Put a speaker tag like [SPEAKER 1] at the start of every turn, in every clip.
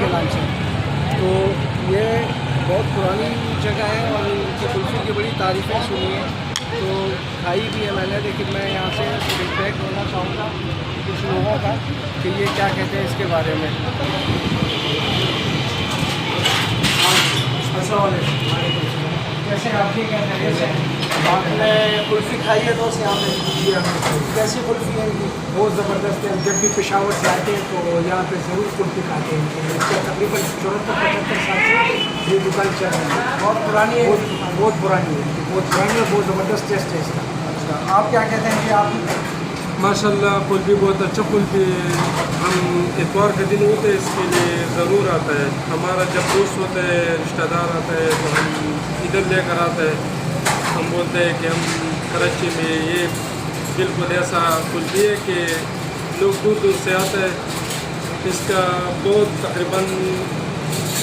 [SPEAKER 1] के लांछन। तो ये बहुत पुरानी जगह है और इनकी कुल्फ़ी की बड़ी तारीफ़ें सुनी हैं, तो खाई भी है मैंने। लेकिन मैं यहाँ से फीडबैक लेना चाहूँगा कुछ लोगों का कि ये क्या कहते हैं इसके बारे में। कैसे आप ठीक हैं? कैसे आपने कुल्फ़ी खाई है दोस्त यहाँ पे? कैसी कुल्फ़ी है इनकी?
[SPEAKER 2] बहुत ज़बरदस्त है। जब भी पेशावर से आते हैं तो यहाँ पे ज़रूर कुल्फ़ी खाते हैं। इसका तकरीबन 74-75 साल से ये दुकान चल रही है।
[SPEAKER 1] बहुत पुरानी है?
[SPEAKER 2] बहुत पुरानी है, बहुत पुरानी और बहुत ज़बरदस्त टेस्ट है इसका।
[SPEAKER 1] अच्छा, आप क्या कहते हैं कि आप?
[SPEAKER 3] माशाल्लाह कुल्फ़ी बहुत अच्छा कुल्फ़ी। हम इतवार के दिन होते हैं इसके लिए ज़रूर आता है। हमारा जब दोस्त होते हैं, रिश्तेदार आते हैं तो हम इधर लेकर आते हैं। हम बोलते हैं कि हम कराची में ये बिल्कुल ऐसा कुल्फ़ी है कि लोग दूर दूर से आते हैं। इसका बहुत तकरीबन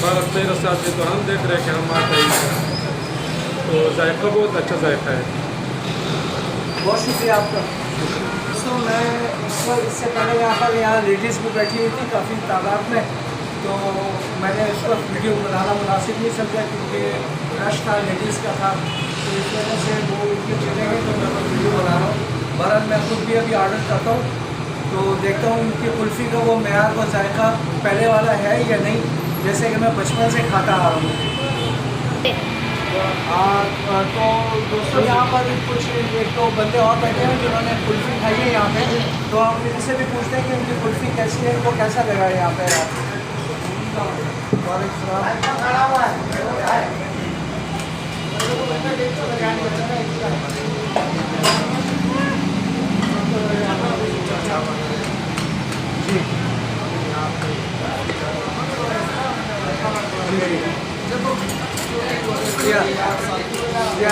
[SPEAKER 3] 12-13 साल से तो हम देख रहे हैं कि हम आते हैं, तो जायका बहुत अच्छा जायका है।
[SPEAKER 1] बहुत शुक्रिया आपका। तो मैं इससे पहले यहाँ लेडीज़ भी बैठी हुई थी काफ़ी तादाद में, तो मैंने इस वक्त वीडियो बनाना मुनासिब नहीं समझा क्योंकि रश था, लेडीज़ का था, तो इस वजह से वो उनके चले गए, तो मैं वीडियो बना रहा हूँ। बहरहाल मैं खुद भी अभी ऑर्डर करता हूँ, तो देखता हूँ उनकी कुल्फ़ी का वो मेयार व जायका पहले वाला है या नहीं, जैसे कि मैं बचपन से खाता आ रहा हूँ। तो दोस्तों यहाँ पर कुछ एक दो बंदे और बैठे हैं जिन्होंने कुल्फ़ी खाई है यहाँ पे, तो हम इनसे भी पूछते हैं कि उनकी कुल्फ़ी कैसी है, इनको कैसा लगा है यहाँ पे।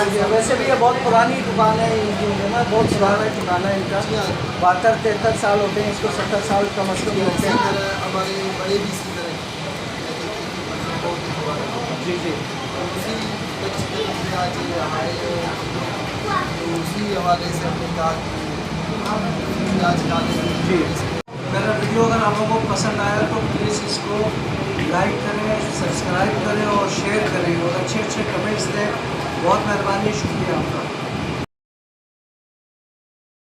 [SPEAKER 1] जी, वैसे भी ये बहुत पुरानी दुकान है इनकी, है ना, बहुत पुराना दुकान है इनका। 72-73 साल होते हैं इसको, 70 साल कम अज़ कम होते हैं
[SPEAKER 4] हमारे बड़े भी इसी तरह
[SPEAKER 1] जी जी।
[SPEAKER 4] आज हमारे तो उसी हवाले से हमने कहा
[SPEAKER 1] जी। मेरा वीडियो अगर आप लोगों को पसंद आया तो प्लीज़ इसको लाइक करें, सब्सक्राइब करें और शेयर करें और अच्छे अच्छे कमेंट्स दें। बहुत मेहरबानी, शुक्रिया आपका।